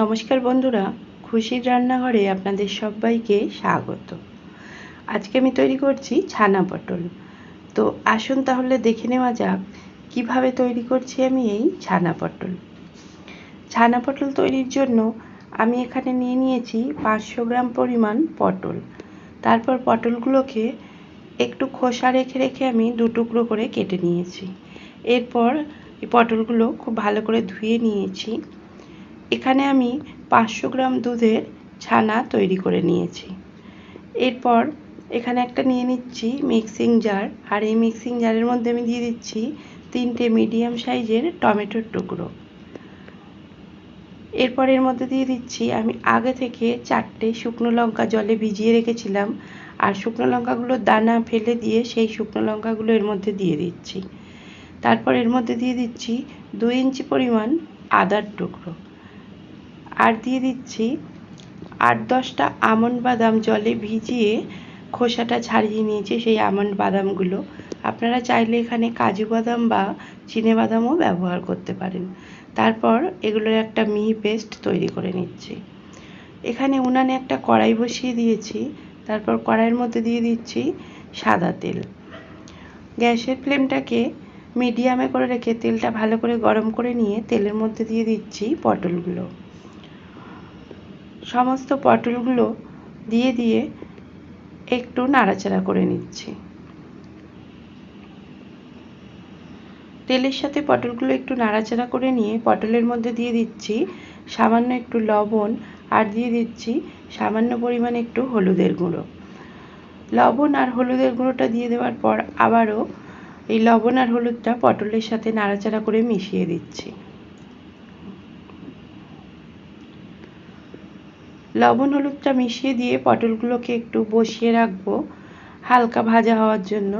নমস্কার বন্ধুরা, খুশির রান্নাঘরে আপনাদের সবাইকে স্বাগত। আজকে আমি তৈরি করছি ছানা পটল। তো আসুন তাহলে দেখে নেওয়া যাক কিভাবে তৈরি করছি আমি এই ছানা পটল। ছানা পটল তৈরির জন্য আমি এখানে নিয়ে নিয়েছি 500 গ্রাম পরিমাণ পটল। তারপর পটলগুলোকে একটু খোসা রেখে রেখে আমি দু টুকরো করে কেটে নিয়েছি। এরপর এই পটলগুলো খুব ভালো করে ধুয়ে নিয়েছি। এখানে আমি 500 গ্রাম দুধের ছানা তৈরি করে নিয়েছি। এরপর এখানে একটা নিয়ে নিচ্ছি মিক্সিং জার, আর এই মিক্সিং জারের মধ্যে আমি দিয়ে দিচ্ছি 3টে মিডিয়াম সাইজের টমেটোর টুকরো। এরপর এর মধ্যে দিয়ে দিচ্ছি আমি আগে থেকে 4টে শুকনো লঙ্কা জলে ভিজিয়ে রেখেছিলাম, আর শুকনো লঙ্কাগুলোর দানা ফেলে দিয়ে সেই শুকনো লঙ্কাগুলো এর মধ্যে দিয়ে দিচ্ছি। তারপর এর মধ্যে দিয়ে দিচ্ছি 2 ইঞ্চি পরিমাণ আদার টুকরো, আর দিয়ে দিচ্ছি 8-10টা আমন্ড বাদাম জলে ভিজিয়ে খোসাটা ছাড়িয়ে নিয়েছি সেই আমন্ড বাদামগুলো। আপনারা চাইলে এখানে কাজু বাদাম বা চিনে বাদামও ব্যবহার করতে পারেন। তারপর এগুলোর একটা মিহি পেস্ট তৈরি করে নিচ্ছি। এখানে উনানে একটা কড়াই বসিয়ে দিয়েছি। তারপর কড়াইয়ের মধ্যে দিয়ে দিচ্ছি সাদা তেল। গ্যাসের ফ্লেমটাকে মিডিয়ামে করে রেখে তেলটা ভালো করে গরম করে নিয়ে তেলের মধ্যে দিয়ে দিচ্ছি পটলগুলো। সমস্ত পটলগুলো দিয়ে দিয়ে একটু নাড়াচাড়া করে নিচ্ছি। তেলের সাথে পটলগুলো একটু নাড়াচাড়া করে নিয়ে পটলের মধ্যে দিয়ে দিচ্ছি সামান্য একটু লবণ, আর দিয়ে দিচ্ছি সামান্য পরিমাণে একটু হলুদের গুঁড়ো। লবণ আর হলুদের গুঁড়োটা দিয়ে দেওয়ার পর আবারও এই লবণ আর হলুদটা পটলের সাথে নাড়াচাড়া করে মিশিয়ে দিচ্ছি। লবণ হলুদটা মিশিয়ে দিয়ে পটলগুলোকে একটু বসিয়ে রাখবো হালকা ভাজা হওয়ার জন্য।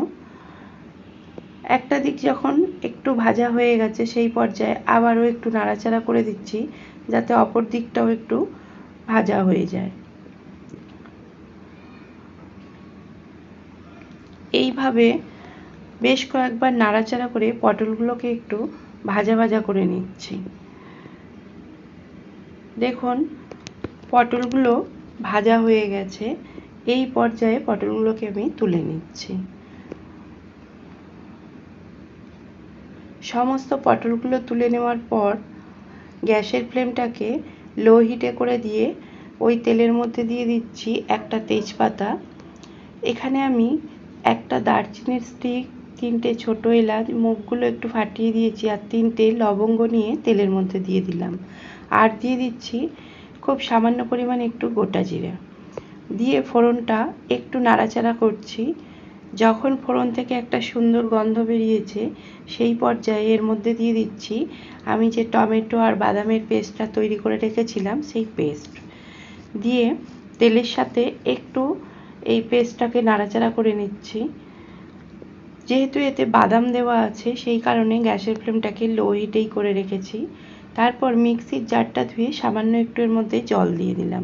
একটা দিক যখন একটু ভাজা হয়ে গেছে সেই পর্যায়ে আবারও একটু নাড়াচাড়া করে দিচ্ছি যাতে অপর দিকটাও একটু ভাজা হয়ে যায়। এইভাবে বেশ কয়েকবার নাড়াচাড়া করে পটলগুলোকে একটু ভাজা ভাজা করে নিচ্ছি। দেখুন পটলগুলো ভাজা হয়ে গেছে। এই পর্যায়ে পটলগুলোকে আমি তুলে নিচ্ছি। সমস্ত পটলগুলো তুলে নেওয়ার পর গ্যাসের ফ্লেমটাকে লো হিটে করে দিয়ে ওই তেলের মধ্যে দিয়ে দিচ্ছি একটা তেজপাতা। এখানে আমি একটা দারচিনির স্টিক, 3টে ছোট এলাচ মুখগুলো একটু ফাটিয়ে দিয়েছি, আর 3টে লবঙ্গ নিয়ে তেলের মধ্যে দিয়ে দিলাম। আর দিয়ে দিচ্ছি খুব সামান্য পরিমাণে একটু গোটা জিরে দিয়ে ফোড়নটা একটু নাড়াচাড়া করছি। যখন ফোড়ন থেকে একটা সুন্দর গন্ধ বেরিয়েছে সেই পর্যায়ে এর মধ্যে দিয়ে দিচ্ছি আমি যে টমেটো আর বাদামের পেস্টটা তৈরি করে রেখেছিলাম সেই পেস্ট দিয়ে তেলের সাথে একটু এই পেস্টটাকে নাড়াচাড়া করে নিচ্ছি। যেহেতু এতে বাদাম দেওয়া আছে সেই কারণে গ্যাসের ফ্লেমটাকে লো হিটেই করে রেখেছি। তারপর মিক্সির জারটা ধুয়ে সামান্য একটু এর মধ্যে জল দিয়ে দিলাম,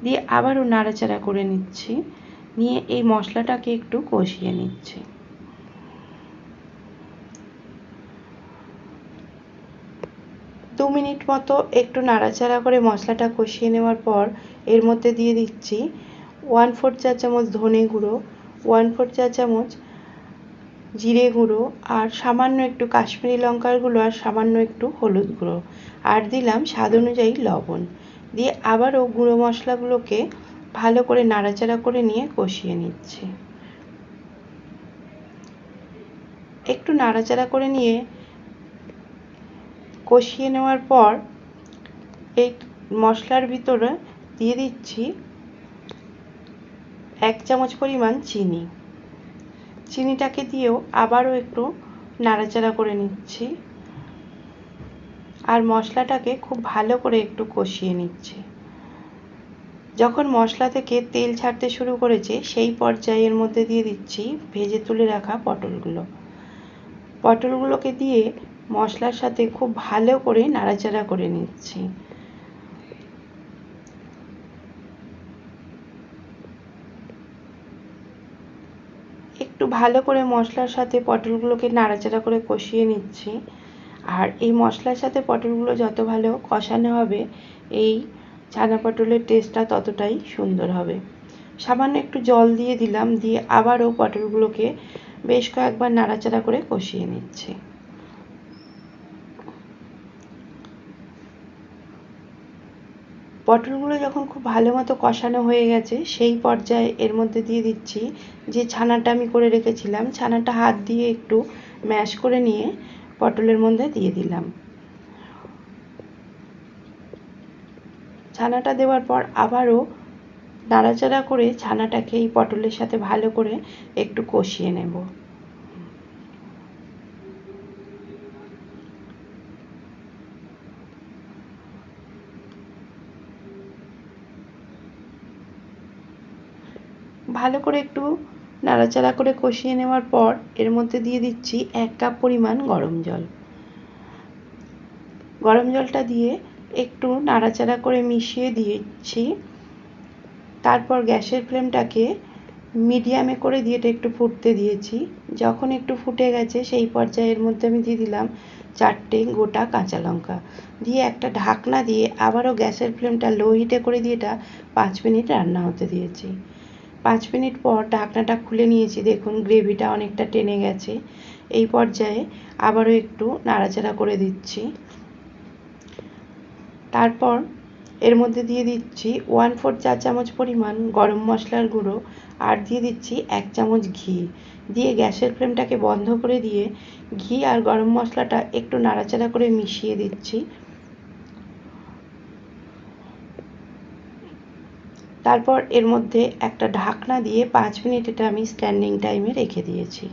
দিয়ে আবারও নাড়াচাড়া করে নিচ্ছি। নিয়ে এই মশলাটাকে একটু কষিয়ে নিচ্ছি। দু মিনিট মতো একটু নাড়াচাড়া করে মশলাটা কষিয়ে নেওয়ার পর এর মধ্যে দিয়ে দিচ্ছি 1/4 চা চামচ ধনে গুঁড়ো, 1/4 চা চামচ জিরে গুঁড়ো, আর সামান্য একটু কাশ্মীরি লঙ্কার গুঁড়ো, আর সামান্য একটু হলুদ গুঁড়ো, আর দিলাম স্বাদ অনুযায়ী লবণ। দিয়ে আবারও গুঁড়ো মশলাগুলোকে ভালো করে নাড়াচাড়া করে নিয়ে কষিয়ে নিচ্ছি। একটু নাড়াচাড়া করে নিয়ে কষিয়ে নেওয়ার পর এই মশলার ভিতরে দিয়ে দিচ্ছি 1 চামচ পরিমাণ চিনি। চিনিটাকে দিয়েও আবারও একটু নাড়াচাড়া করে নিচ্ছি, আর মশলাটাকে খুব ভালো করে একটু কষিয়ে নিচ্ছি। যখন মশলা থেকে তেল ছাড়তে শুরু করেছে সেই পর্যায়ে এর মধ্যে দিয়ে দিচ্ছি ভেজে তুলে রাখা পটলগুলো। পটলগুলোকে দিয়ে মশলার সাথে খুব ভালো করে নাড়াচাড়া করে নিচ্ছি। একটু ভালো করে মশলার সাথে পটলগুলোকে নাড়াচাড়া করে কষিয়ে নিচ্ছি। আর এই মশলার সাথে পটলগুলো যত ভালো কষানো হবে এই ছানা পটলের টেস্টটা ততটাই সুন্দর হবে। সামান্য একটু জল দিয়ে দিলাম, দিয়ে আবারও পটলগুলোকে বেশ কয়েকবার নাড়াচাড়া করে কষিয়ে নিচ্ছি। পটলগুলো যখন খুব ভালো মতো কষানো হয়ে গেছে সেই পর্যায়ে এর মধ্যে দিয়ে দিচ্ছি যে ছানাটা আমি করে রেখেছিলাম। ছানাটা হাত দিয়ে একটু ম্যাশ করে নিয়ে পটলের মধ্যে দিয়ে দিলাম। ছানাটা দেওয়ার পর আবারও নাড়াচাড়া করে ছানাটাকে এই পটলের সাথে ভালো করে একটু কষিয়ে নেব। ভালো করে একটু নাড়াচাড়া করে কষিয়ে নেওয়ার পর এর মধ্যে দিয়ে দিচ্ছি 1 কাপ পরিমাণ গরম জল। গরম জলটা দিয়ে একটু নাড়াচাড়া করে মিশিয়ে দিচ্ছি। তারপর গ্যাসের ফ্লেমটাকে মিডিয়ামে করে দিয়ে এটা একটু ফুটতে দিয়েছি। যখন একটু ফুটে গেছে সেই পর্যায়ে এর মধ্যে আমি দিয়ে দিলাম 4টে গোটা কাঁচা লঙ্কা, দিয়ে একটা ঢাকনা দিয়ে আবারও গ্যাসের ফ্লেমটা লো হিটে করে দিয়ে এটা 5 মিনিট রান্না হতে দিয়েছি। 5 মিনিট পর ঢাকনাটা খুলে নিয়েছি, দেখুন গ্রেভিটা অনেকটা টেনে গেছে। এই পর্যায়ে আবারও একটু নাড়াচাড়া করে দিচ্ছি। তারপর এর মধ্যে দিয়ে দিচ্ছি 1/4 চা চামচ পরিমাণ গরম মশলার গুঁড়ো আর দিয়ে দিচ্ছি 1 চামচ ঘি, দিয়ে গ্যাসের ফ্লেমটাকে বন্ধ করে দিয়ে ঘি আর গরম মশলাটা একটু নাড়াচাড়া করে মিশিয়ে দিচ্ছি। তারপর এর মধ্যে একটা ঢাকনা দিয়ে 5 মিনিট এটা আমি স্ট্যান্ডিং টাইমে রেখে দিয়েছি।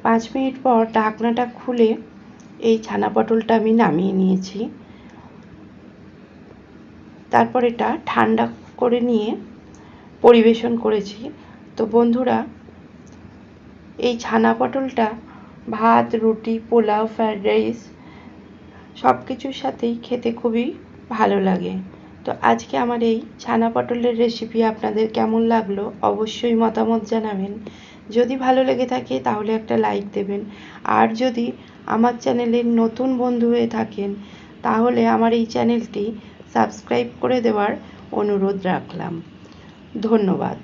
5 মিনিট পর ঢাকনাটা খুলে এই ছানা পটলটা আমি নামিয়ে নিয়েছি। তারপর এটা ঠান্ডা করে নিয়ে পরিবেশন করেছি। তো বন্ধুরা, এই ছানা পটলটা ভাত, রুটি, পোলাও, ফ্রায়েড রাইস সব কিছুর সাথেই খেতে খুবই ভালো লাগে। তো আজকে আমার এই ছানা পটলের রেসিপি আপনাদের কেমন লাগলো অবশ্যই মতামত জানাবেন। যদি ভালো লেগে থাকে তাহলে একটা লাইক দেবেন, আর যদি আমার চ্যানেলের নতুন বন্ধু হয়ে থাকেন তাহলে আমার এই চ্যানেলটি সাবস্ক্রাইব করে দেওয়ার অনুরোধ রাখলাম। ধন্যবাদ।